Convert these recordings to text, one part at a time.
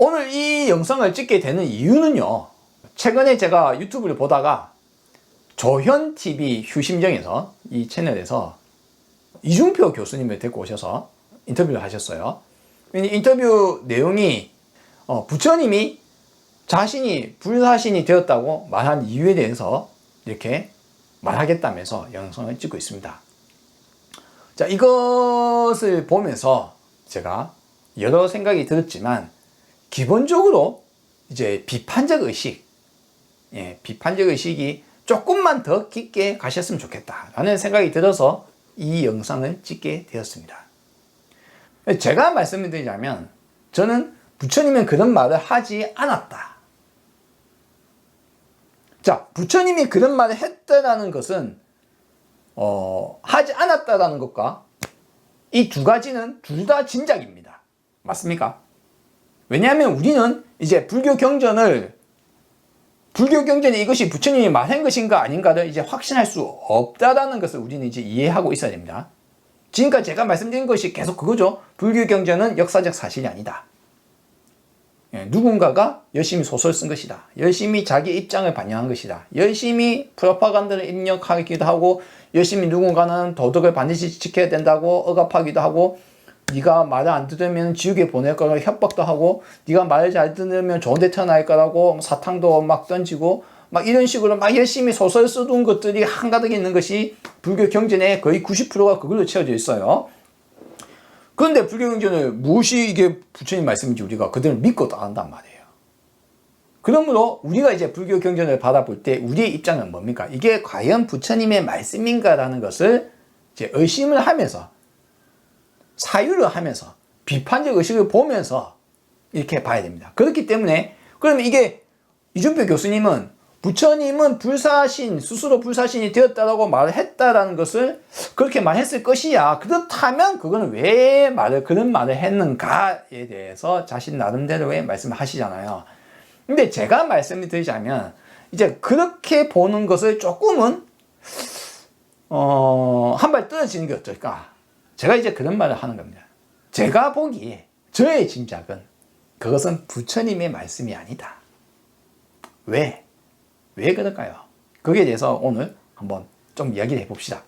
오늘 이 영상을 찍게 되는 이유는요, 최근에 제가 유튜브를 보다가 조현TV 휴심정에서 이 채널에서 이준표 교수님을 데리고 오셔서 인터뷰를 하셨어요. 인터뷰 내용이 부처님이 자신이 불사신이 되었다고 말한 이유에 대해서 이렇게 말하겠다면서 영상을 찍고 있습니다. 자, 이것을 보면서 제가 여러 생각이 들었지만 기본적으로 이제 비판적 의식, 비판적 의식이 조금만 더 깊게 가셨으면 좋겠다라는 생각이 들어서 이 영상을 찍게 되었습니다. 제가 말씀을 드리자면 저는 부처님은 그런 말을 하지 않았다. 자, 부처님이 그런 말을 했다라는 것은 하지 않았다라는 것과 이 두 가지는 둘 다 진작입니다. 맞습니까? 왜냐하면 우리는 이제 불교 경전이 이것이 부처님이 말한 것인가 아닌가를 이제 확신할 수 없다라는 것을 우리는 이제 이해하고 있어야 됩니다. 지금까지 제가 말씀드린 것이 계속 그거죠. 불교 경전은 역사적 사실이 아니다. 누군가가 열심히 소설 쓴 것이다. 열심히 자기 입장을 반영한 것이다. 열심히 프로파간다를 입력하기도 하고, 열심히 누군가는 도덕을 반드시 지켜야 된다고 억압하기도 하고, 네가 말을 안 들으면 지옥에 보낼 거라고 협박도 하고, 네가 말을 잘 들으면 좋은 데 태어날 거라고 사탕도 막 던지고, 막 이런 식으로 막 열심히 소설 써둔 것들이 한가득 있는 것이 불교 경전의 거의 90%가 그걸로 채워져 있어요. 그런데 불교 경전을 무엇이 이게 부처님 말씀인지 우리가 그대로 믿고 따른단 말이에요. 그러므로 우리가 이제 불교 경전을 바라볼 때 우리의 입장은 뭡니까? 이게 과연 부처님의 말씀인가라는 것을 이제 의심을 하면서, 사유를 하면서, 비판적 의식을 보면서 이렇게 봐야 됩니다. 그렇기 때문에, 그러면 이게 이준표 교수님은 부처님은 불사신, 스스로 불사신이 되었다라고 말을 했다라는 것을 그렇게 말했을 것이야. 그렇다면 그거는 왜 그런 말을 했는가에 대해서 자신 나름대로의 말씀을 하시잖아요. 근데 제가 말씀을 드리자면, 이제 그렇게 보는 것을 조금은, 한 발 떨어지는 게 어떨까? 제가 이제 그런 말을 하는 겁니다. 제가 보기에, 저의 짐작은 그것은 부처님의 말씀이 아니다. 왜 그럴까요? 거기에 대해서 오늘 한번 좀 이야기를 해봅시다.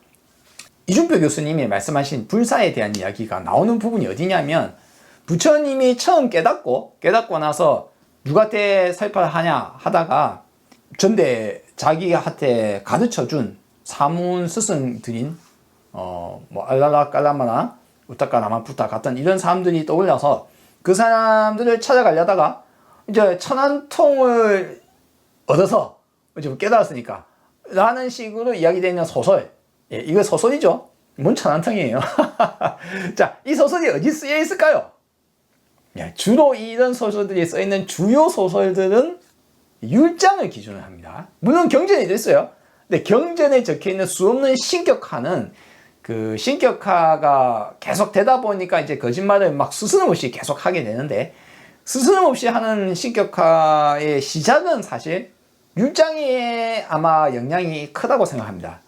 이준표 교수님이 말씀하신 불사에 대한 이야기가 나오는 부분이 어디냐면, 부처님이 처음 깨닫고 나서 누구한테 설파를 하냐 하다가 전대 자기한테 가르쳐준 사문 스승들인 알랄라 깔라마나 우타카라마 부타 같은 이런 사람들이 떠올라서 그 사람들을 찾아가려다가 이제 천한통을 얻어서 이제 깨달았으니까 라는 식으로 이야기되는 소설, 이거 소설이죠. 뭔 천한통이에요. 자, 이 소설이 어디 쓰여 있을까요? 주로 이런 소설들이 써있는 주요 소설들은 율장을 기준으로 합니다. 물론 경전에도 있어요. 근데 경전에 적혀있는 수없는 신격화는 그 신격화가 계속 되다 보니까 이제 거짓말을 막 스스럼없이 계속 하게 되는데, 스스럼없이 하는 신격화의 시작은 사실 율장에 아마 영향이 크다고 생각합니다.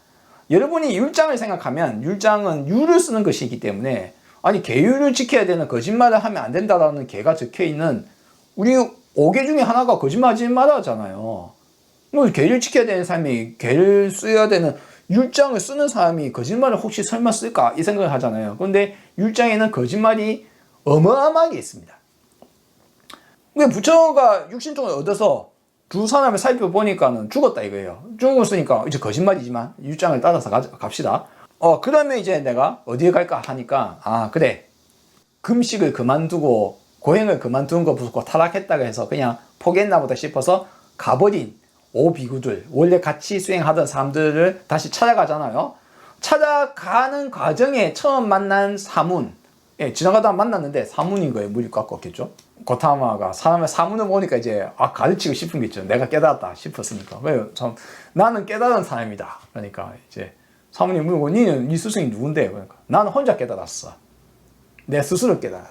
여러분이 율장을 생각하면 율장은 율을 쓰는 것이기 때문에, 아니 계율을 지켜야 되는, 거짓말을 하면 안 된다라는 계가 적혀있는 우리 5계 중에 하나가 거짓말하지 말아잖아요. 계율을 지켜야 되는 사람이 계를 써야 되는 율장을 쓰는 사람이 거짓말을 혹시 설마 쓸까 이 생각을 하잖아요. 그런데 율장에는 거짓말이 어마어마하게 있습니다. 부처가 육신통을 얻어서 두 사람을 살펴보니까는 죽었다 이거예요. 죽었으니까 이제 거짓말이지만 율장을 따라서 갑시다. 그러면 이제 내가 어디에 갈까 하니까, 그래. 금식을 그만두고 고행을 그만두는 거 보고 타락했다고 해서 그냥 포기했나 보다 싶어서 가버린 5비구들, 원래 같이 수행하던 사람들을 다시 찾아가잖아요. 찾아가는 과정에 처음 만난 사문, 지나가다가 만났는데 사문인 거예요. 물이 꽉 꺾였죠. 고타마가 사문을 보니까 이제 가르치고 싶은 게 있죠. 내가 깨달았다 싶었으니까. 왜요? 나는 깨달은 사람이다. 그러니까 이제 사모님 물고, 네 스승이 누군데? 그러니까 나는 혼자 깨달았어. 내 스스로 깨달아.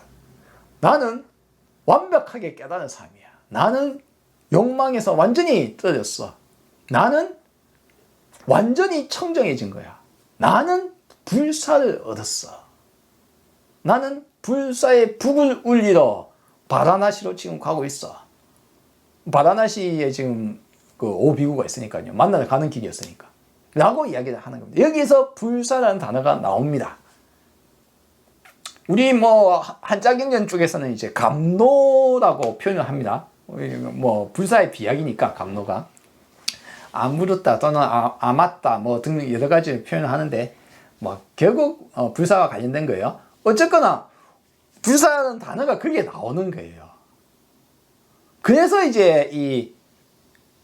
나는 완벽하게 깨달은 사람이야. 나는 욕망에서 완전히 떨어졌어. 나는 완전히 청정해진 거야. 나는 불사를 얻었어. 나는 불사의 북을 울리러 바라나시로 지금 가고 있어. 바라나시에 지금 그 오비구가 있으니까요. 만나러 가는 길이었으니까. 라고 이야기를 하는 겁니다. 여기서 불사라는 단어가 나옵니다. 우리 뭐 한자경전 쪽에서는 이제 감노라고 표현을 합니다. 뭐 불사의 비약이니까 감노가 아물었다 또는 아맞다 뭐 등 여러 가지 표현을 하는데 뭐 결국 불사와 관련된 거예요. 어쨌거나 불사라는 단어가 그게 나오는 거예요. 그래서 이제 이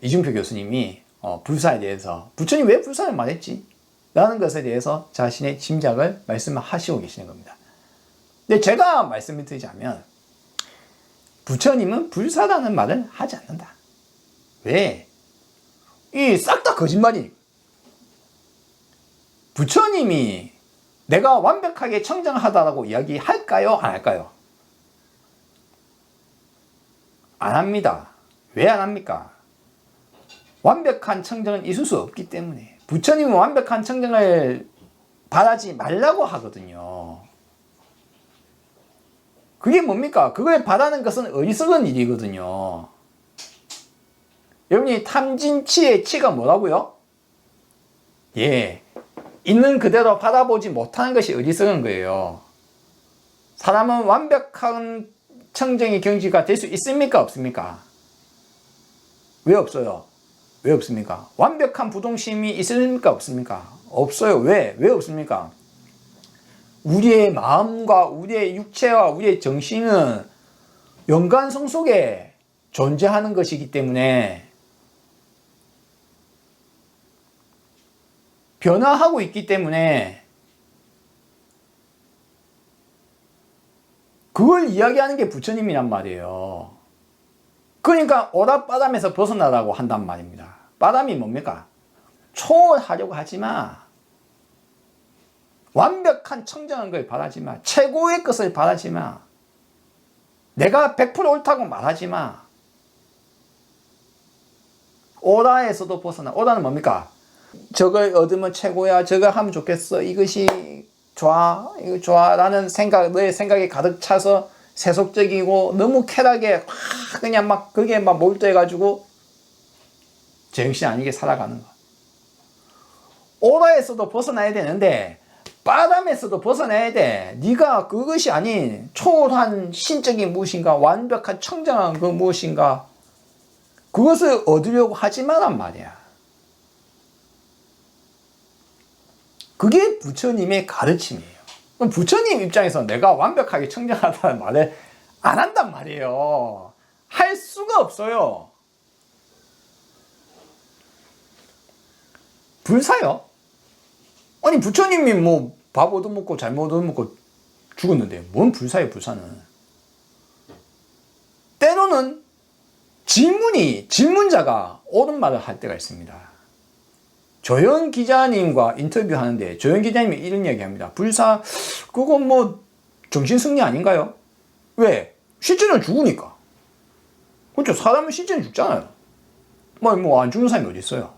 이중표 교수님이 불사에 대해서 부처님 왜 불사를 말했지? 라는 것에 대해서 자신의 짐작을 말씀하시고 계시는 겁니다. 근데 제가 말씀을 드리자면 부처님은 불사라는 말을 하지 않는다. 왜? 이 싹 다 거짓말이니까. 부처님이 내가 완벽하게 청정하다라고 이야기할까요? 안 할까요? 안 합니다. 왜 안 합니까? 완벽한 청정은 있을 수 없기 때문에. 부처님은 완벽한 청정을 바라지 말라고 하거든요. 그게 뭡니까? 그걸 바라는 것은 어리석은 일이거든요. 여러분이 탐진치의 치가 뭐라고요? 예, 있는 그대로 바라보지 못하는 것이 어리석은 거예요. 사람은 완벽한 청정의 경지가 될 수 있습니까? 없습니까? 왜 없어요? 왜 없습니까? 완벽한 부동심이 있습니까? 없습니까? 없어요. 왜? 왜 없습니까? 우리의 마음과 우리의 육체와 우리의 정신은 연관성 속에 존재하는 것이기 때문에 변화하고 있기 때문에 그걸 이야기하는 게 부처님이란 말이에요. 그러니까 오랏바람에서 벗어나라고 한단 말입니다. 바람이 뭡니까? 초월하려고 하지 마. 완벽한 청정한 걸 바라지 마. 최고의 것을 바라지 마. 내가 100% 옳다고 말하지 마. 오라에서도 벗어나. 오라는 뭡니까? 저걸 얻으면 최고야. 저거 하면 좋겠어. 이것이 좋아. 이거 좋아. 라는 생각, 너의 생각이 가득 차서 세속적이고 너무 쾌락에 그냥 막 그게 막 몰두해가지고 정신 아니게 살아가는 거. 오라에서도 벗어나야 되는데 바람에서도 벗어나야 돼. 네가 그것이 아닌 초월한 신적인 무엇인가, 완벽한 청정한 그 무엇인가, 그것을 얻으려고 하지 마란 말이야. 그게 부처님의 가르침이에요. 그럼 부처님 입장에서 내가 완벽하게 청정하다는 말을 안 한단 말이에요. 할 수가 없어요. 불사요? 아니 부처님이 뭐 밥 얻어먹고 잘못 얻어먹고 죽었는데 뭔 불사예요. 불사는 때로는 질문자가 옳은 말을 할 때가 있습니다. 조현 기자님과 인터뷰하는데 조현 기자님이 이런 이야기합니다. 불사 그건 뭐 정신승리 아닌가요? 왜? 실제는 죽으니까. 그렇죠. 사람은 실제는 죽잖아요. 뭐 안 죽는 사람이 어디 있어요?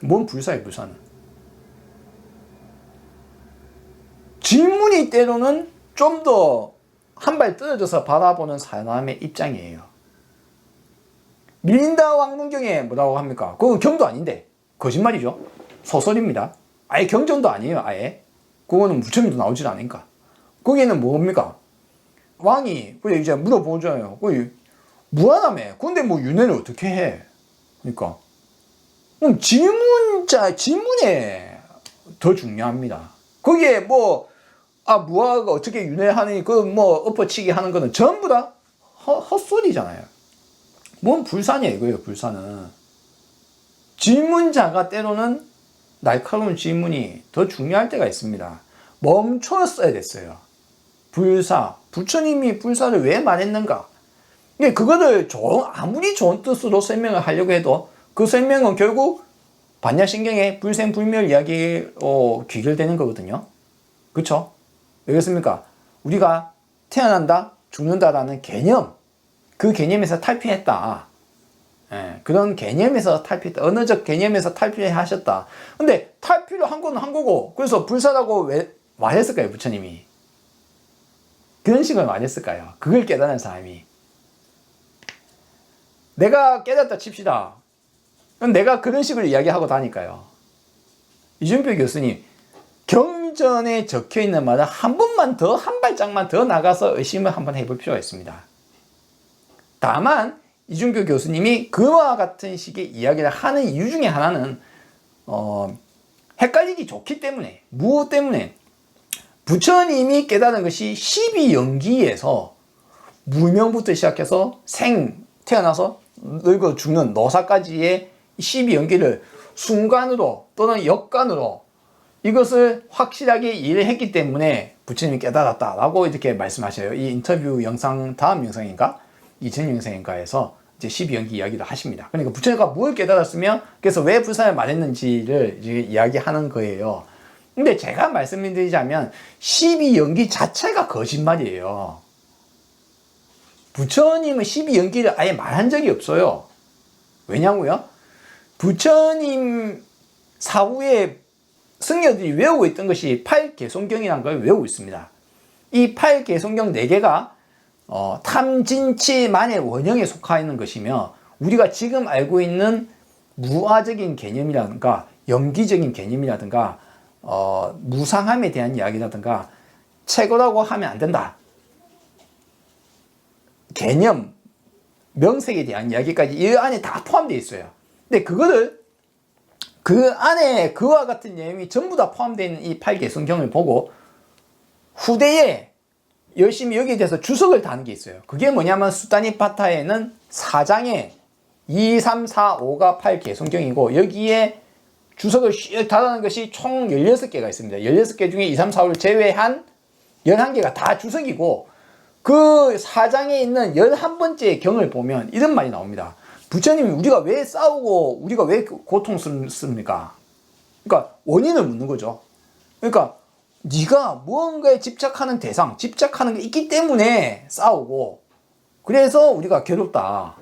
뭔 불사예요. 불사는. 질문이 때로는 좀 더 한 발 떨어져서 바라보는 사람의 입장이에요. 미린다 왕문경에 뭐라고 합니까? 그건 경도 아닌데 거짓말이죠. 소설입니다. 아예 경전도 아니에요. 아예 그거는 부처님도 나오질 않으니까. 거기에는 뭡니까? 왕이 그래 이제 물어보잖아요. 무한하며 근데 뭐 윤회를 어떻게 해? 그러니까 질문에 더 중요합니다. 거기에 무화가 어떻게 윤회하니 엎어치기 하는 거는 전부 다 헛소리잖아요. 뭔 불사냐 이거예요. 불사는 질문자가 때로는 날카로운 질문이 더 중요할 때가 있습니다. 멈췄어야 됐어요. 부처님이 불사를 왜 말했는가? 그거를 아무리 좋은 뜻으로 설명을 하려고 해도 그 설명은 결국 반야신경의 불생불멸 이야기로 귀결되는 거거든요. 그렇죠? 왜 그렇습니까? 우리가 태어난다, 죽는다라는 개념, 그 개념에서 탈피했다. 그런 개념에서 탈피했다. 언어적 개념에서 탈피하셨다. 근데 탈피를 한 건 한 거고, 그래서 불사라고 왜 말했을까요, 부처님이? 그런 식으로 말했을까요? 그걸 깨달은 사람이. 내가 깨닫다 칩시다. 그럼 내가 그런 식으로 이야기하고 다니까요. 이준표 교수님, 경전에 적혀 있는 말을 한 번만 더, 한 발짝만 더 나가서 의심을 한번 해볼 필요가 있습니다. 다만 이준표 교수님이 그와 같은 식의 이야기를 하는 이유 중에 하나는 헷갈리기 좋기 때문에, 무엇 때문에? 부처님이 깨달은 것이 12연기에서 무명부터 시작해서 태어나서 늙어 죽는 노사까지의 12연기를 순간으로 또는 역간으로 이것을 확실하게 이해를 했기 때문에 부처님이 깨달았다라고 이렇게 말씀하셔요. 이 인터뷰 영상, 다음 영상인가? 이전 영상인가에서 이제 12연기 이야기를 하십니다. 그러니까 부처님과 뭘 깨달았으며, 그래서 왜 불사를 말했는지를 이제 이야기하는 거예요. 근데 제가 말씀드리자면 12연기 자체가 거짓말이에요. 부처님은 12연기를 아예 말한 적이 없어요. 왜냐고요? 부처님 사후에 승려들이 외우고 있던 것이 8개송경이라는 걸 외우고 있습니다. 이 8개송경 4개가 탐진치만의 원형에 속하 있는 것이며, 우리가 지금 알고 있는 무아적인 개념이라든가 연기적인 개념이라든가 무상함에 대한 이야기라든가 최고라고 하면 안 된다. 개념, 명색에 대한 이야기까지 이 안에 다 포함되어 있어요. 근데 그거를 그 안에 그와 같은 내용이 전부 다 포함되어 있는 이 8개성경을 보고 후대에 열심히 여기에 대해서 주석을 다는 게 있어요. 그게 뭐냐면 수타니파타에는 4장에 2, 3, 4, 5가 8개성경이고 여기에 주석을 씩 달아는 것이 총 16개가 있습니다. 16개 중에 2, 3, 4, 5를 제외한 11개가 다 주석이고, 그 4장에 있는 11번째 경을 보면 이런 말이 나옵니다. 부처님이 우리가 왜 싸우고 우리가 왜 고통스럽습니까? 그러니까 원인을 묻는 거죠. 그러니까 네가 무언가에 집착하는 대상, 집착하는 게 있기 때문에 싸우고 그래서 우리가 괴롭다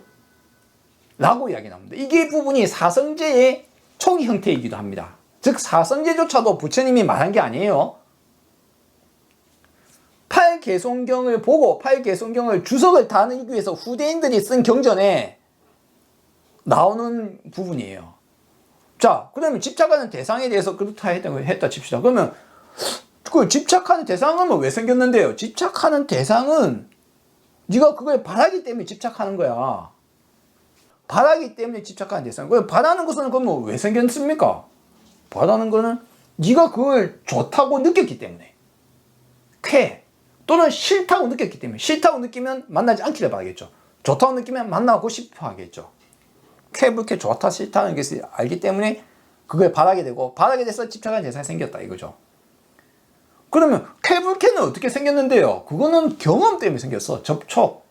라고 이야기 나옵니다. 이게 부분이 사성제의 초기 형태이기도 합니다. 즉 사성제조차도 부처님이 말한 게 아니에요. 8개송경을 보고 8개송경을 주석을 다하기 위해서 후대인들이 쓴 경전에 나오는 부분이에요. 자, 그러면 집착하는 대상에 대해서 그렇다 했다 칩시다. 그러면 그 집착하는 대상은 왜 생겼는데요? 집착하는 대상은 네가 그걸 바라기 때문에 집착하는 거야. 바라기 때문에 집착하는 대상. 그럼 바라는 것은 그럼 왜 생겼습니까? 바라는 거는 네가 그걸 좋다고 느꼈기 때문에, 쾌 또는 싫다고 느꼈기 때문에, 싫다고 느끼면 만나지 않기를 바라겠죠. 좋다고 느끼면 만나고 싶어 하겠죠. 쾌, 불쾌, 좋다, 싫다는 것을 알기 때문에 그걸 바라게 되고, 바라게 돼서 집착하는 대상이 생겼다 이거죠. 그러면 쾌, 불쾌는 어떻게 생겼는데요? 그거는 경험 때문에 생겼어. 접촉.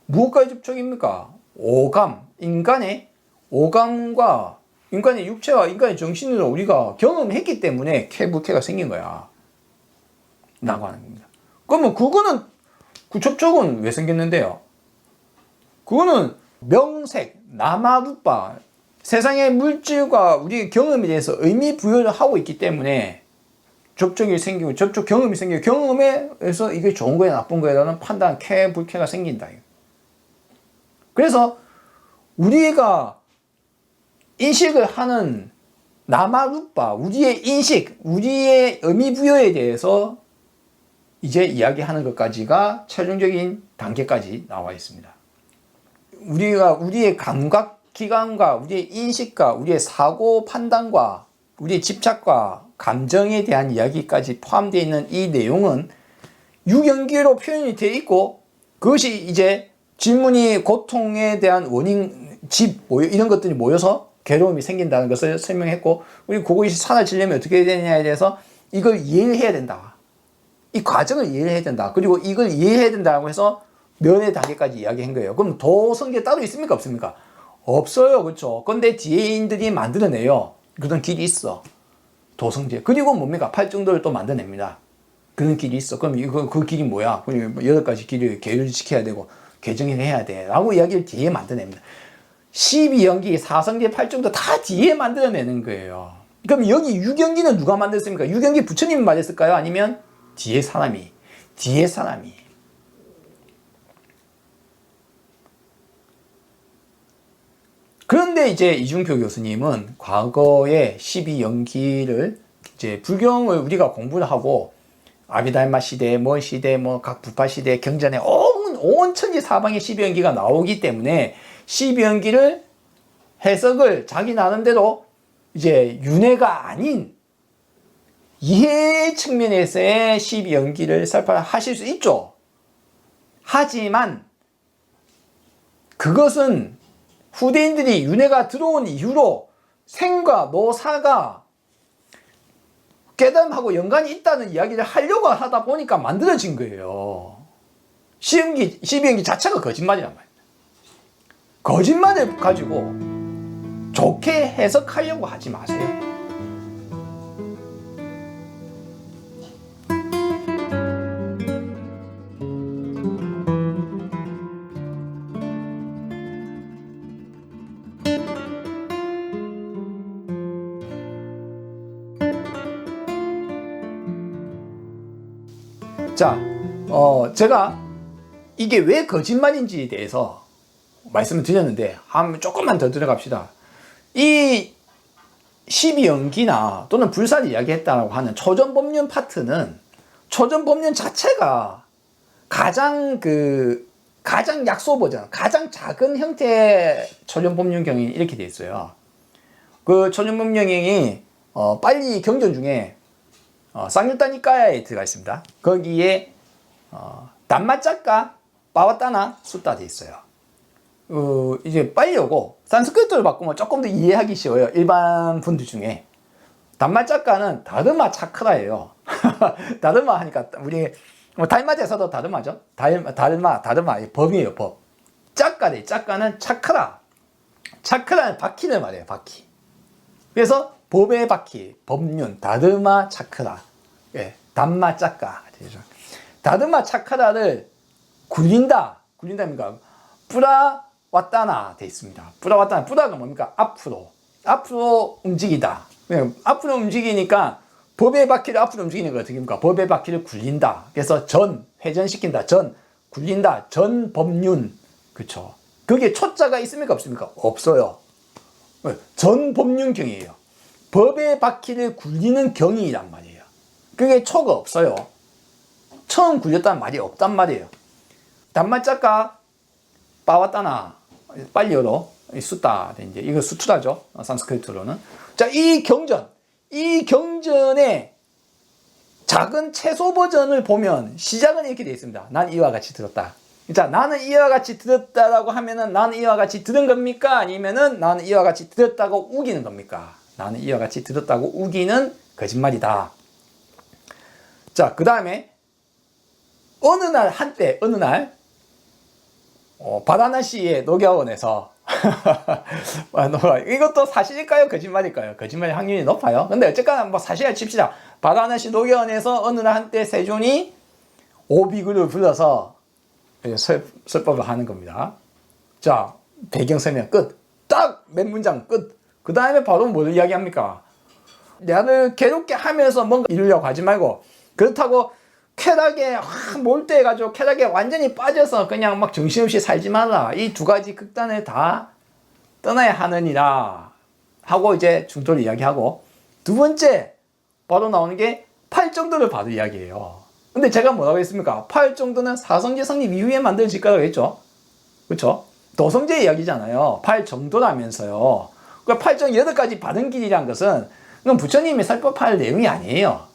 무엇과의 접촉입니까? 오감. 인간의 오감과 인간의 육체와 인간의 정신으로 우리가 경험했기 때문에 쾌, 불쾌가 생긴 거야 라고 하는 겁니다. 그러면 그거는, 그 접촉은 왜 생겼는데요? 그거는 명색, 나마루빠, 세상의 물질과 우리의 경험에 대해서 의미 부여를 하고 있기 때문에 접촉이 생기고, 접촉 경험이 생기고, 경험에서 이게 좋은 거야 나쁜 거야라는 판단, 쾌, 불쾌가 생긴다. 그래서 우리가 인식을 하는 나마루빠, 우리의 인식, 우리의 의미 부여에 대해서 이제 이야기하는 것까지가 최종적인 단계까지 나와 있습니다. 우리가 우리의 감각 기관과 우리의 인식과 우리의 사고 판단과 우리의 집착과 감정에 대한 이야기까지 포함되어 있는 이 내용은 유경기로 표현이 되어 있고, 그것이 이제 질문이 고통에 대한 원인, 이런 것들이 모여서 괴로움이 생긴다는 것을 설명했고, 우리 그것이 사라지려면 어떻게 되느냐에 대해서 이걸 이해를 해야 된다. 이 과정을 이해를 해야 된다. 그리고 이걸 이해해야 된다고 해서 면의 단계까지 이야기한 거예요. 그럼 도성계 따로 있습니까? 없습니까? 없어요. 그렇죠. 근데 지혜인들이 만들어내요. 그런 길이 있어. 도성제. 그리고 뭡니까? 팔정도를 또 만들어냅니다. 그런 길이 있어. 그럼 그 길이 뭐야? 8가지 길을 계율시켜야 되고 개정을 해야 돼 라고 이야기를 뒤에 만들어냅니다. 12연기, 4성제, 8정도 다 뒤에 만들어내는 거예요. 그럼 여기 6연기는 누가 만들었습니까? 6연기 부처님이 말했을까요? 아니면 뒤에 사람이. 그런데 이제 이중표 교수님은 과거에 12연기를 이제 불경을 우리가 공부를 하고 아비달마 시대, 뭐 시대, 뭐 각 부파 시대 경전에 온 천지 사방에 12연기가 나오기 때문에 12연기를 해석을 자기 나름대로 이제 윤회가 아닌 이해 측면에서의 12연기를 설파하실 수 있죠. 하지만 그것은 후대인들이 윤회가 들어온 이후로 생과 노사가 깨달음하고 연관이 있다는 이야기를 하려고 하다 보니까 만들어진 거예요. 12연기 자체가 거짓말이란 말이에요. 거짓말을 가지고 좋게 해석하려고 하지 마세요. 자, 제가 이게 왜 거짓말인지에 대해서 말씀을 드렸는데 한번 조금만 더 들어갑시다. 이 12연기나 또는 불사를 이야기했다고 하는 초전법륜 파트는 초전법륜 자체가 가장 약소 버전, 가장 작은 형태의 초전법륜경이 이렇게 되어 있어요. 그 초전법륜경이 빨리 경전 중에 쌍율다니까야에 들어가 있습니다. 거기에 단마짝가 빠와따나 숫다 되어 있어요. 이제 빨리 오고 산스크리트를 바꾸면 조금 더 이해하기 쉬워요. 일반 분들 중에 단마짝가는 다르마 차크라예요. 다르마 하니까 우리 달마제에서도 다르마죠. 다르마 법이에요. 법. 짝가래. 짝가는 차크라. 차크라는 바퀴를 말해요. 바퀴. 그래서 법의 바퀴, 법륜, 다르마 차크라, 예, 단마 짝가. 다르마 차크라를 굴린다니까 뿌라 왔다나 돼 있습니다. 뿌라 왔다나, 뿌라가 뭡니까? 앞으로 움직이다. 앞으로 움직이니까 법의 바퀴를 앞으로 움직이는 거 어떻게 합니까? 법의 바퀴를 굴린다. 그래서 회전시킨다. 굴린다. 법륜. 그쵸. 그게 초자가 있습니까? 없습니까? 없어요. 전법륜경이에요. 법의 바퀴를 굴리는 경이란 말이에요. 그게 초가 없어요. 처음 굴렸다는 말이 없단 말이에요. 단마짝가 빠왔다나 빨리어로 수따 이제 이거 수투라죠. 산스크리트로는. 자, 이 경전의 작은 최소 버전을 보면 시작은 이렇게 되어 있습니다. 난 이와 같이 들었다. 자, 나는 이와 같이 들었다라고 하면은 나는 이와 같이 들은 겁니까? 아니면은 나는 이와 같이 들었다고 우기는 겁니까? 나는 이와 같이 들었다고 우기는 거짓말이다. 자, 그 다음에 어느 날 바라나시의 녹야원에서 이것도 사실일까요? 거짓말일까요? 거짓말의 확률이 높아요. 근데 어쨌거나 뭐 사실을 칩시다. 바라나시 녹야원에서 어느 날 한때 세존이 오비구를 불러서 설법을 하는 겁니다. 자, 배경 설명 끝. 딱 몇 문장 끝. 그 다음에 바로 뭘 이야기합니까? 나를 괴롭게 하면서 뭔가 이루려고 하지 말고, 그렇다고 쾌락에 몰두해가지고 쾌락에 완전히 빠져서 그냥 막 정신없이 살지 말라. 이 두 가지 극단을 다 떠나야 하느니라 하고 이제 중도를 이야기하고, 두 번째 바로 나오는 게 8정도를 바로 이야기해요. 근데 제가 뭐라고 했습니까? 8정도는 사성제 성립 이후에 만들어질 거라고 했죠. 그렇죠? 도성제 이야기잖아요. 8정도라면서요. 그 8정 8가지 바른 길이란 것은 그건 부처님이 설법할 내용이 아니에요.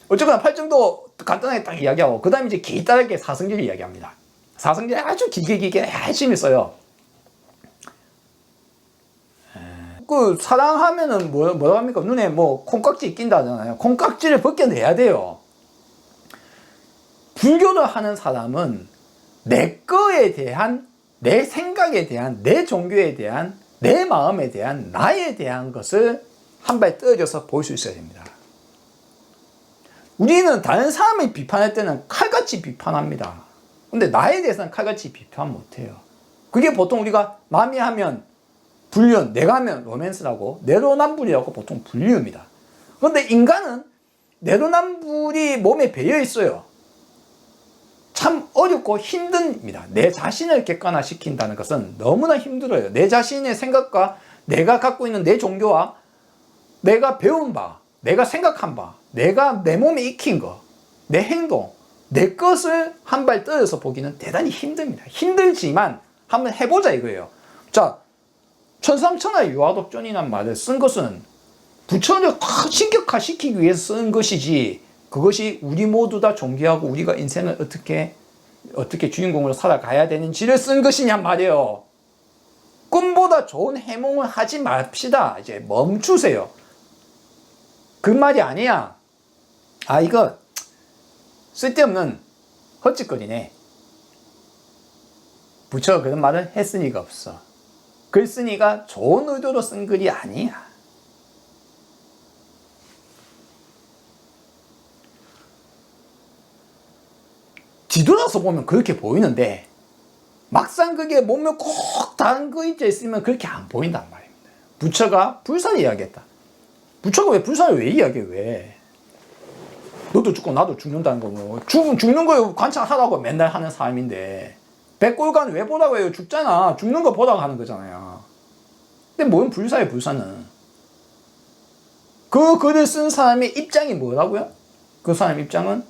어쨌거나 8정도 간단하게 딱 이야기하고, 그 다음에 이제 길다랗게 사성제를 이야기합니다. 사성제를 아주 길게 열심히 써요. 그 사랑하면은 뭐라고 합니까? 눈에 뭐 콩깍지 낀다잖아요. 콩깍지를 벗겨내야 돼요. 불교를 하는 사람은 내 거에 대한, 내 생각에 대한, 내 종교에 대한, 내 마음에 대한, 나에 대한 것을 한 발 떨어져서 볼 수 있어야 됩니다. 우리는 다른 사람을 비판할 때는 칼같이 비판합니다. 근데 나에 대해서는 칼같이 비판 못해요. 그게 보통 우리가 남이 하면 불륜, 내가 하면 로맨스라고, 내로남불이라고 보통 불리웁니다. 그런데 인간은 내로남불이 몸에 배어 있어요. 참 어렵고 힘듭니다. 내 자신을 객관화시킨다는 것은 너무나 힘들어요. 내 자신의 생각과 내가 갖고 있는 내 종교와 내가 배운 바, 내가 생각한 바, 내가 내 몸에 익힌 거, 내 행동, 내 것을 한 발 떨어서 보기는 대단히 힘듭니다. 힘들지만 한번 해보자 이거예요. 자, 천상천하 유아독존이란 말을 쓴 것은 부처를 신격화시키기 위해서 쓴 것이지, 그것이 우리 모두 다 존귀하고 우리가 인생을 어떻게 주인공으로 살아가야 되는지를 쓴 것이냔 말이에요. 꿈보다 좋은 해몽을 하지 맙시다. 이제 멈추세요. 그 말이 아니야. 아, 이거 쓸데없는 헛짓거리네. 부처가 그런 말을 했을 리가 없어. 글 쓰니가 좋은 의도로 쓴 글이 아니야. 뒤돌아서 보면 그렇게 보이는데 막상 그게 몸에 꼭 다른 거 있으면 그렇게 안 보인단 말입니다. 부처가 불사를 이야기했다. 부처가 왜 불사를 왜 이야기해? 왜? 너도 죽고 나도 죽는다는 거, 뭐 죽는 거 관찰하라고 맨날 하는 사람인데 백골간 왜 보라고 해요? 죽잖아. 죽는 거 보라고 하는 거잖아요. 근데 뭔 불사예요? 불사는 그 글을 쓴 사람의 입장이 뭐라고요? 그 사람 입장은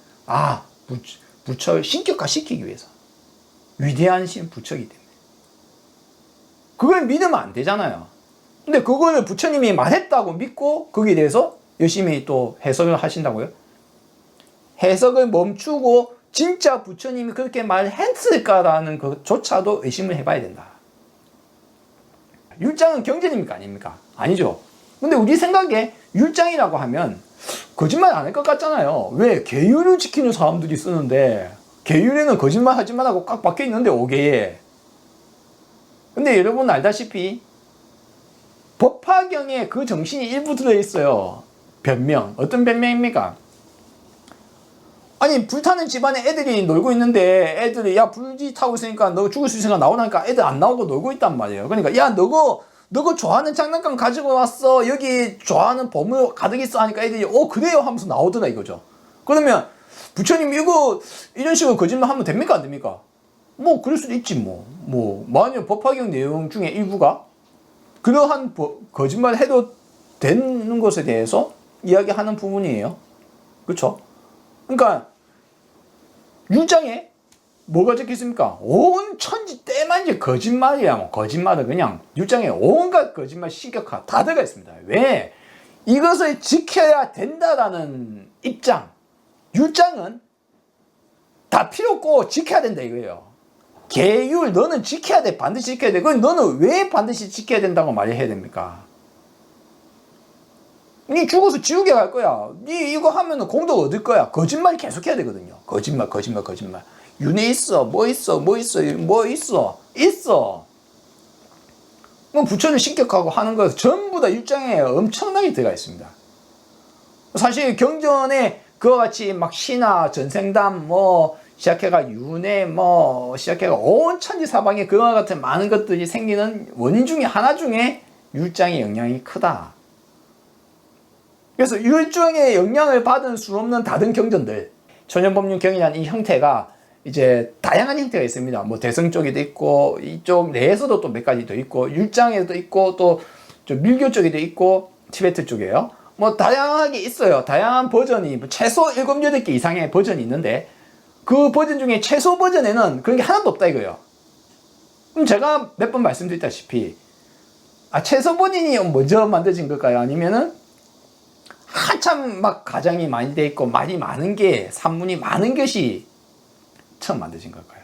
부처를 신격화시키기 위해서 위대한 신 부처이기 때문에 그걸 믿으면 안 되잖아요. 근데 그거는 부처님이 말했다고 믿고 거기에 대해서 열심히 또 해석을 하신다고요? 해석을 멈추고 진짜 부처님이 그렇게 말했을까라는 것조차도 의심을 해봐야 된다. 율장은 경전입니까? 아닙니까? 아니죠. 근데 우리 생각에 율장이라고 하면 거짓말 안 할 것 같잖아요. 왜? 계율을 지키는 사람들이 쓰는데 계율에는 거짓말 하지 말라고 꽉 박혀 있는데 5개에. 근데 여러분 알다시피 법화경에 그 정신이 일부 들어있어요. 변명. 어떤 변명입니까? 아니 불타는 집안에 애들이 놀고 있는데 애들이 야 불이 타고 있으니까 너 죽을 수 있으니까 나오라니까 애들 안 나오고 놀고 있단 말이에요. 그러니까 야 너거 좋아하는 장난감 가지고 왔어. 여기 좋아하는 보물 가득 있어 하니까 애들이 그래요 하면서 나오더라 이거죠. 그러면 부처님 이거 이런 식으로 거짓말 하면 됩니까 안 됩니까? 뭐 그럴 수도 있지 뭐 만약 법화경 내용 중에 일부가 그러한 거짓말 해도 되는 것에 대해서 이야기하는 부분이에요. 그렇죠? 그러니까 율장에 뭐가 적혀 있습니까? 온 천지 때만지 거짓말이야. 뭐 거짓말은 그냥 율장에 온갖 거짓말 신격화 다 들어가 있습니다. 왜? 이것을 지켜야 된다라는 입장. 율장은 다 필요 없고 지켜야 된다 이거예요. 계율 너는 지켜야 돼. 반드시 지켜야 돼. 그럼 너는 왜 반드시 지켜야 된다고 말해야 됩니까? 니 죽어서 지옥에 갈 거야. 니 이거 하면 공덕 얻을 거야. 거짓말 계속 해야 되거든요. 거짓말. 윤회 있어. 뭐 있어. 뭐 부처를 신격하고 하는 거 전부 다 율장에 엄청나게 들어가 있습니다. 사실 경전에 그와 같이 막 신화, 전생담, 시작해가 윤회, 시작해가 온 천지사방에 그와 같은 많은 것들이 생기는 원인 중에 하나 중에 율장의 영향이 크다. 그래서 율장의 영향을 받은 수 없는 다른 경전들, 천연법륜경이라는 이 형태가 이제 다양한 형태가 있습니다. 뭐 대성 쪽에도 있고 이쪽 내에서도 또 몇 가지 더 있고 율장에도 있고 또 밀교 쪽에도 있고 티베트 쪽에요. 뭐 다양하게 있어요. 다양한 버전이 최소 7, 8개 이상의 버전이 있는데 그 버전 중에 최소 버전에는 그런 게 하나도 없다 이거예요. 그럼 제가 몇 번 말씀드렸다시피 최소 버전이 먼저 만들어진 걸까요? 아니면은 한참 막 가장이 많이 돼 있고 말이 많은 게 산문이 많은 것이 처음 만들어진 걸까요?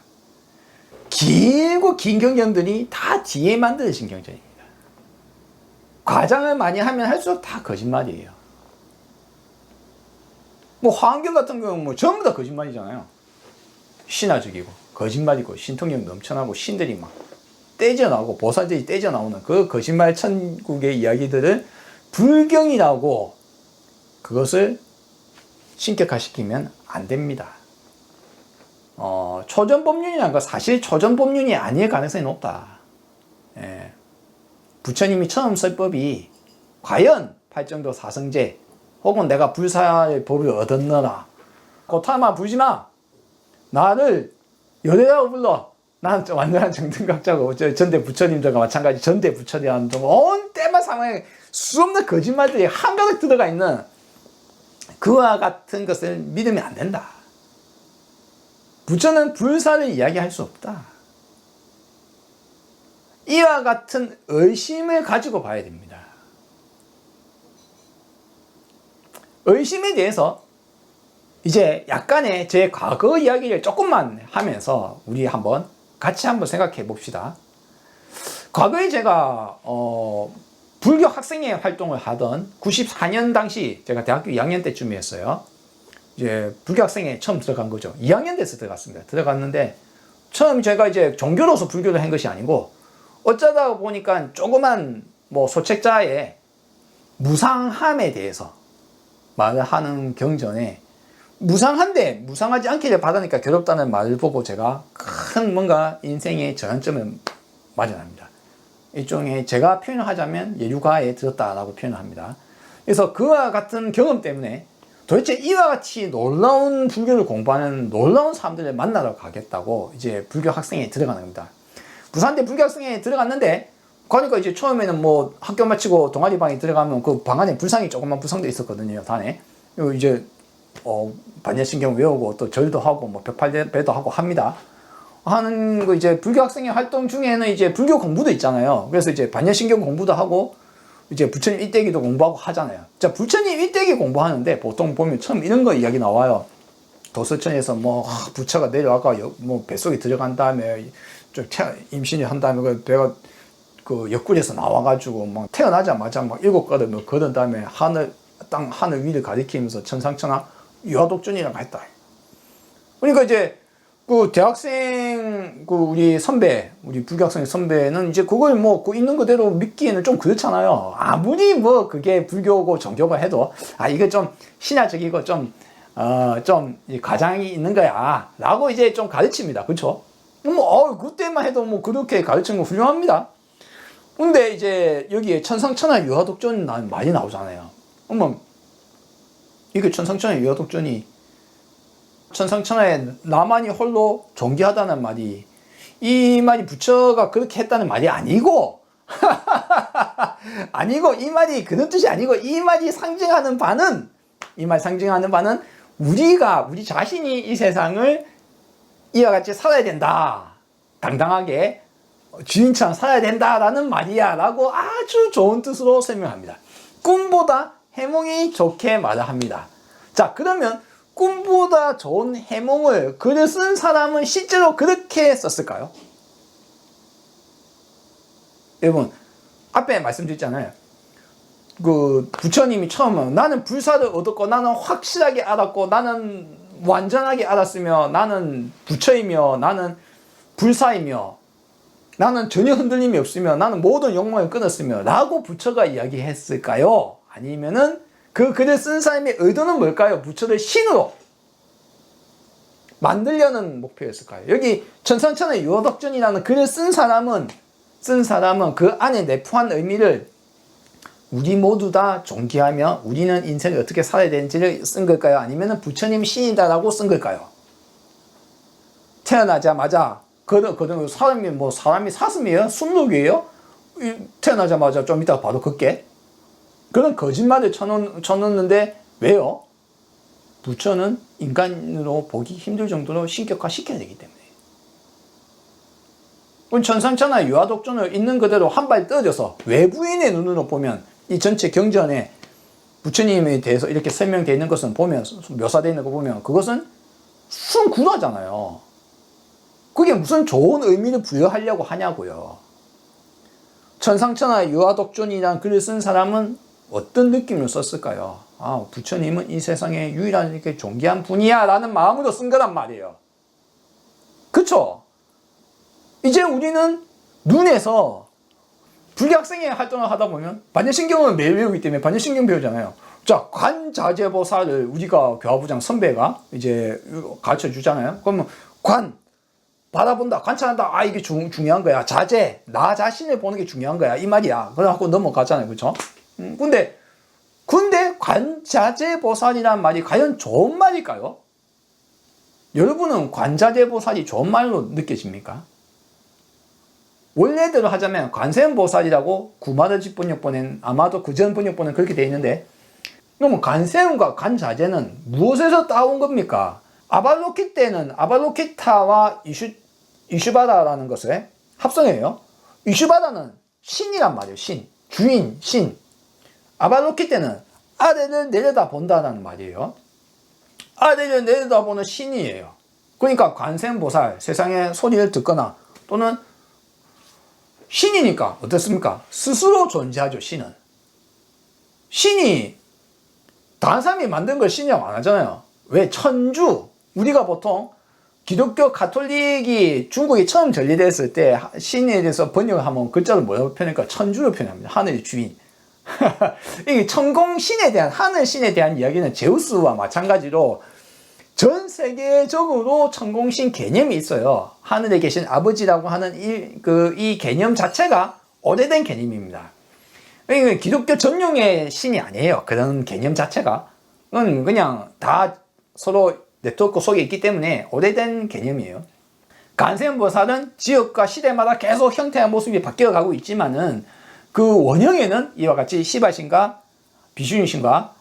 길고 긴 경전들이 다 뒤에 만들어진 경전입니다. 과장을 많이 하면 할수록 다 거짓말이에요. 뭐 화엄경 같은 경우는 전부 다 거짓말이잖아요. 신화적이고 거짓말이고 신통력 넘쳐나고 신들이 막 떼져나오고 보살들이 떼져나오는 그 거짓말 천국의 이야기들을 불경이라고 그것을 신격화시키면 안 됩니다. 초전법륜이라는 건 사실 초전법륜이 아닐 가능성이 높다. 예. 부처님이 처음 쓸 법이 과연 팔정도 사성제 혹은 내가 불사의 법을 얻었느라 고타마 불지마 나를 열애라고 불러. 나는 완전한 정등각자고, 전대 부처님들과 마찬가지 전대 부처님이라는 온 때만 상황에 수없는 거짓말들이 한가득 들어가 있는 그와 같은 것을 믿으면 안 된다. 부처는 불사를 이야기할 수 없다. 이와 같은 의심을 가지고 봐야 됩니다. 의심에 대해서 이제 약간의 제 과거 이야기를 조금만 하면서 우리 같이 한번 생각해 봅시다. 과거에 제가 불교 학생회 활동을 하던 94년 당시 제가 대학교 2학년 때쯤이었어요. 이제 불교 학생회에 처음 들어간 거죠. 2학년 돼서 들어갔습니다. 들어갔는데 처음 제가 이제 종교로서 불교를 한 것이 아니고 어쩌다 보니까 조그만 소책자의 무상함에 대해서 말을 하는 경전에 무상한데 무상하지 않기를 바라니까 괴롭다는 말을 보고 제가 큰 뭔가 인생의 전환점을 마련합니다. 일종의 제가 표현을 하자면 예류가에 들었다라고 표현을 합니다. 그래서 그와 같은 경험 때문에 도대체 이와 같이 놀라운 불교를 공부하는 놀라운 사람들을 만나러 가겠다고 이제 불교 학생회에 들어가는 겁니다. 부산대 불교 학생회에 들어갔는데 그러니까 이제 처음에는 학교 마치고 동아리방에 들어가면 그 방 안에 불상이 조금만 구성되어 있었거든요. 단에 이제 반야신경 외우고 또 절도 하고 벽팔배도 하고 합니다. 하는 거 이제 불교 학생회 활동 중에는 이제 불교 공부도 있잖아요. 그래서 이제 반야신경 공부도 하고 이제 부처님 일대기도 공부하고 하잖아요. 자, 부처님 일대기 공부하는데 보통 보면 처음 이런 거 이야기 나와요. 도서천에서 부처가 내려와가 뱃속에 들어간 다음에 좀 임신을 한 다음에 그 배가 그 옆구리에서 나와가지고 태어나자마자 7걸음을 걸은 다음에 하늘 위를 가리키면서 천상천하 유아독존이라고 했다. 그러니까 이제 그 대학생 우리 선배, 우리 불교학생 선배는 이제 그걸 그 있는 그대로 믿기에는 좀 그렇잖아요. 아무리 그게 불교고 정교가 해도 이게 좀 신화적이고 좀 과장이 있는 거야 라고 이제 좀 가르칩니다. 그쵸? 그때만 해도 그렇게 가르치는 거 훌륭합니다. 근데 이제 여기에 천상천하 유아독존 많이 나오잖아요. 이게 천상천하 유아독존이 천상천하에 나만이 홀로 존귀하다는 말이 이 말이 부처가 그렇게 했다는 말이 아니고 이 말이 그런 뜻이 아니고 이 말이 상징하는 바는 우리 자신이 이 세상을 이와 같이 살아야 된다. 당당하게 주인처럼 살아야 된다라는 말이야 라고 아주 좋은 뜻으로 설명합니다. 꿈보다 해몽이 좋게 말을 합니다. 자, 그러면 꿈보다 좋은 해몽을 글을 쓴 사람은 실제로 그렇게 썼을까요? 여러분, 앞에 말씀드렸잖아요. 그 부처님이 처음은 나는 불사를 얻었고 나는 확실하게 알았고 나는 완전하게 알았으며 나는 부처이며 나는 불사이며 나는 전혀 흔들림이 없으며 나는 모든 욕망을 끊었으며 라고 부처가 이야기했을까요? 아니면은 그 글을 쓴 사람의 의도는 뭘까요? 부처를 신으로 만들려는 목표였을까요? 여기 천상천하 유아독존이라는 글을 쓴 사람은 그 안에 내포한 의미를 우리 모두 다 존귀하며 우리는 인생을 어떻게 살아야 되는지를 쓴 걸까요? 아니면 부처님 신이다라고 쓴 걸까요? 태어나자마자 사람이 사슴이에요? 순록이에요? 태어나자마자 좀 이따가 바로 걷게? 그런 거짓말을 쳐놓는데 왜요? 부처는 인간으로 보기 힘들 정도로 신격화 시켜야 되기 때문에. 천상천하 유아독존을 있는 그대로 한 발 떨어져서 외부인의 눈으로 보면 이 전체 경전에 부처님에 대해서 이렇게 설명되어 있는 것은 묘사되어 있는 거 보면 그것은 순구라잖아요. 그게 무슨 좋은 의미를 부여하려고 하냐고요. 천상천하 유아독존이라는 글을 쓴 사람은 어떤 느낌을 썼을까요? 부처님은 이 세상에 유일한 이렇게 존귀한 분이야 라는 마음으로 쓴 거란 말이에요. 그쵸? 이제 우리는 눈에서 불교학생회 활동을 하다 보면 반야신경을 매일 배우기 때문에 반야신경 배우잖아요. 자, 관자재보살을 우리가 교화부장 선배가 이제 가르쳐 주잖아요. 그러면 바라본다, 관찰한다. 이게 중요한 거야. 자제, 나 자신을 보는 게 중요한 거야. 이 말이야. 그래갖고 넘어가잖아요. 그쵸? 근데 관자재보살이란 말이 과연 좋은 말일까요? 여러분은 관자재보살이 좋은 말로 느껴집니까? 원래대로 하자면 관세음보살이라고 구마르지 번역본엔 아마도 그전 번역본은 그렇게 되어 있는데, 그러면 관세음과 관자재는 무엇에서 따온 겁니까? 아발로키테는 아발로키타와 이슈바다라는 것을 합성해요. 이슈바다는 신이란 말이에요. 신, 주인, 신. 아발로키테는 아래를 내려다 본다라는 말이에요. 아래를 내려다보는 신이에요. 그러니까 관세음보살, 세상의 소리를 듣거나 또는 신이니까 어떻습니까? 스스로 존재하죠. 신은. 신이 다른 사람이 만든 걸 신이라고 안 하잖아요. 왜? 천주. 우리가 보통 기독교 가톨릭이 중국이 처음 전리됐을 때 신에 대해서 번역을 하면 글자를 뭐라고 표현할까? 천주로 표현합니다. 하늘의 주인. 이 천공신에 대한, 하늘신에 대한 이야기는 제우스와 마찬가지로 전 세계적으로 천공신 개념이 있어요. 하늘에 계신 아버지라고 하는 이 개념 자체가 오래된 개념입니다. 기독교 전용의 신이 아니에요. 그런 개념 자체가. 그냥 다 서로 네트워크 속에 있기 때문에 오래된 개념이에요. 관세음보살은 지역과 시대마다 계속 형태와 모습이 바뀌어가고 있지만은 그 원형에는 이와 같이 시바신과 비슈니신과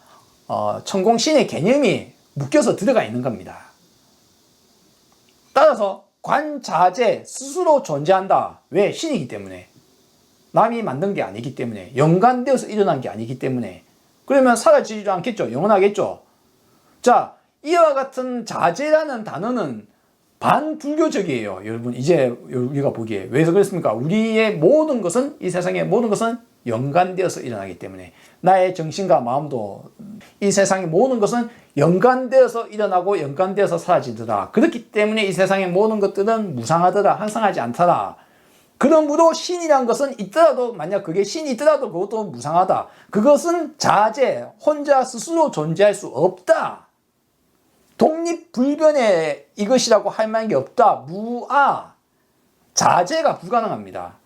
천공신의 개념이 묶여서 들어가 있는 겁니다. 따라서 관자재 스스로 존재한다. 왜? 신이기 때문에. 남이 만든 게 아니기 때문에. 연관되어서 일어난 게 아니기 때문에. 그러면 사라지지 않겠죠. 영원하겠죠. 자, 이와 같은 자재라는 단어는 반불교적이에요. 여러분, 이제 우리가 보기에. 왜 그렇습니까? 우리의 모든 것은, 이 세상의 모든 것은 연관되어서 일어나기 때문에. 나의 정신과 마음도, 이 세상의 모든 것은 연관되어서 일어나고 연관되어서 사라지더라. 그렇기 때문에 이 세상의 모든 것들은 무상하더라. 항상하지 않더라. 그러므로 신이란 것은 있더라도, 만약 그게 신이 있더라도 그것도 무상하다. 그것은 자재, 혼자 스스로 존재할 수 없다. 독립불변의 이것이라고 할 만한 게 없다. 무아. 자재가 불가능합니다.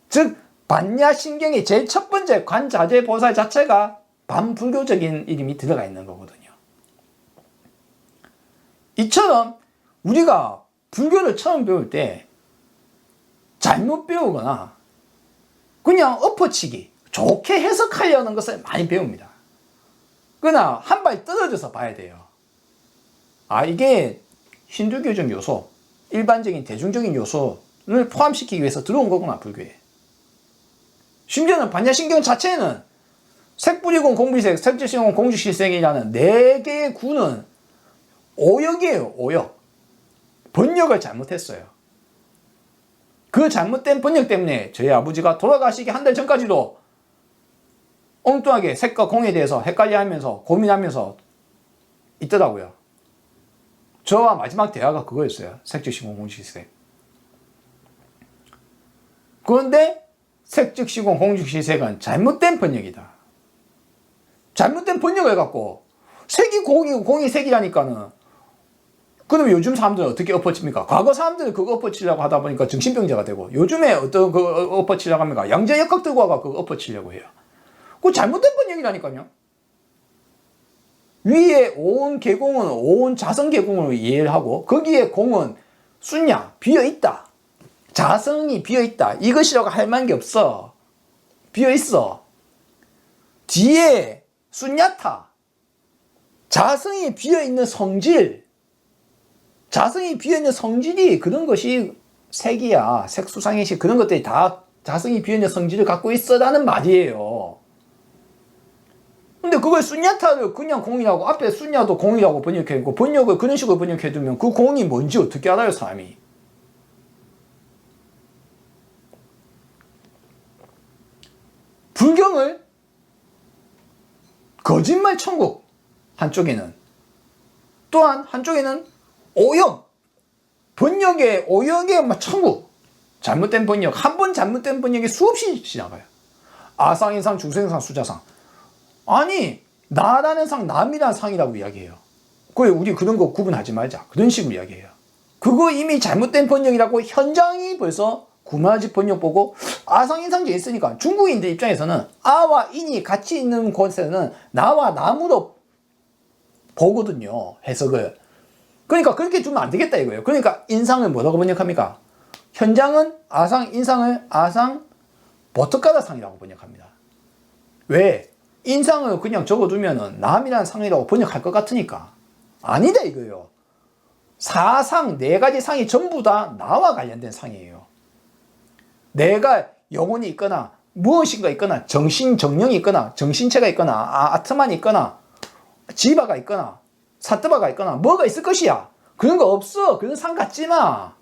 즉 반야신경의 제일 첫 번째 관자재 보살 자체가 반불교적인 이름이 들어가 있는 거거든요. 이처럼 우리가 불교를 처음 배울 때 잘못 배우거나 그냥 엎어치기, 좋게 해석하려는 것을 많이 배웁니다. 그러나 한 발 떨어져서 봐야 돼요. 아, 이게 힌두교적 요소, 일반적인 대중적인 요소를 포함시키기 위해서 들어온 거구나, 불교에. 심지어는 반야신경 자체는 색불이공 공비색, 색지시공 공주실생이라는 4개의 구는 오역이에요, 오역. 번역을 잘못했어요. 그 잘못된 번역 때문에 저희 아버지가 돌아가시기 한 달 전까지도 엉뚱하게 색과 공에 대해서 헷갈려하면서 고민하면서 있더라고요. 저와 마지막 대화가 그거였어요. 색즉시공 공주실색. 그런데 색즉시공 공주실색은 잘못된 번역이다. 잘못된 번역을 해갖고 색이 공이고 공이 색이라니까는, 그럼 요즘 사람들은 어떻게 엎어칩니까? 과거 사람들은 그거 엎어치려고 하다 보니까 정신병자가 되고, 요즘에 어떤 그 엎어치려고 합니까? 양자역학 들고 와가 그거 엎어치려고 해요. 그거 잘못된 번역이라니까요. 위에 온 계공은 온 자성 계공으로 이해를 하고, 거기에 공은 순야, 비어있다. 자성이 비어있다. 이것이라고 할 만한 게 없어. 비어있어. 뒤에 순야타. 자성이 비어있는 성질. 자성이 비어있는 성질이 그런 것이 색이야. 색수상의식 그런 것들이 다 자성이 비어있는 성질을 갖고 있어라는 말이에요. 근데 그걸 순야타를 그냥 공이라고, 앞에 순야도 공이라고 번역해놓고 번역을 그런 식으로 번역해두면 그 공이 뭔지 어떻게 알아요, 사람이? 불경을 거짓말 천국 한쪽에는, 또한 한쪽에는 오역, 번역의 오역의 천국, 잘못된 번역, 한 번 잘못된 번역이 수없이 지나가요. 아상인상, 중생상, 수자상. 아니, 나라는 상, 남이라는 상이라고 이야기해요. 그래, 우리 그런 거 구분하지 말자. 그런 식으로 이야기해요. 그거 이미 잘못된 번역이라고 현장이 벌써 구마지 번역 보고 아상인상제 있으니까 중국인들 입장에서는 아와 인이 같이 있는 곳에는 나와 남으로 보거든요, 해석을. 그러니까 그렇게 주면 안 되겠다 이거예요. 그러니까 인상을 뭐라고 번역합니까? 현장은 아상, 인상을 아상, 버터가다상이라고 번역합니다. 왜? 인상을 그냥 적어두면은 남이란 상이라고 번역할 것 같으니까. 아니다 이거예요. 사상, 네 가지 상이 전부 다 나와 관련된 상이에요. 내가 영혼이 있거나 무엇인가 있거나 정신정령이 있거나 정신체가 있거나 아트만이 있거나 지바가 있거나 사뜨바가 있거나 뭐가 있을 것이야. 그런 거 없어. 그런 상 갖지 마.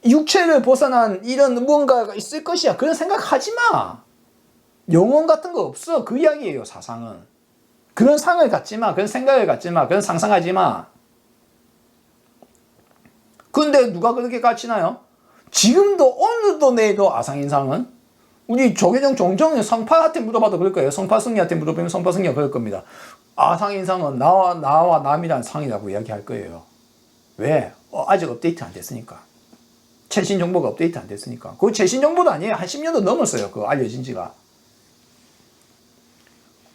육체를 벗어난 이런 무언가가 있을 것이야. 그런 생각하지 마. 영혼 같은 거 없어. 그 이야기예요. 사상은. 그런 상을 갖지 마. 그런 생각을 갖지 마. 그런 상상하지 마. 근데 누가 그렇게 가르치나요? 지금도 오늘도 내일도 아상인상은 우리 조계종 종정의 성파한테 물어봐도 그럴 거예요. 성파승리한테 물어보면 성파승리가 그럴 겁니다. 아상인상은 나와 남이란 상이라고 이야기할 거예요. 왜? 아직 업데이트 안 됐으니까. 최신 정보가 업데이트 안 됐으니까. 그거 최신 정보도 아니에요. 한 10년도 넘었어요. 그거 알려진 지가.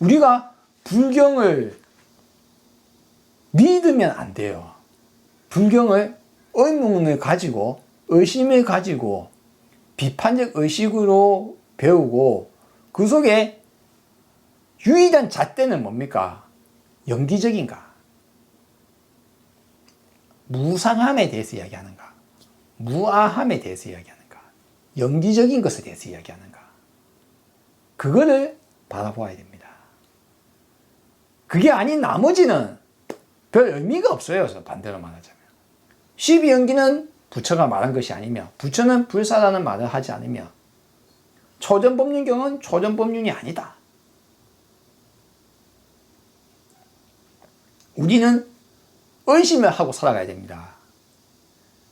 우리가 불경을 믿으면 안 돼요. 불경을 의문을 가지고 의심을 가지고 비판적 의식으로 배우고 그 속에 유일한 잣대는 뭡니까? 연기적인가? 무상함에 대해서 이야기하는가? 무아함에 대해서 이야기하는가? 연기적인 것에 대해서 이야기하는가? 그거를 바라보아야 됩니다. 그게 아닌 나머지는 별 의미가 없어요. 반대로 말하자면. 12연기는 부처가 말한 것이 아니며 부처는 불사라는 말을 하지 않으며 초전법륜경은 초전법륜이 아니다. 우리는 의심을 하고 살아가야 됩니다.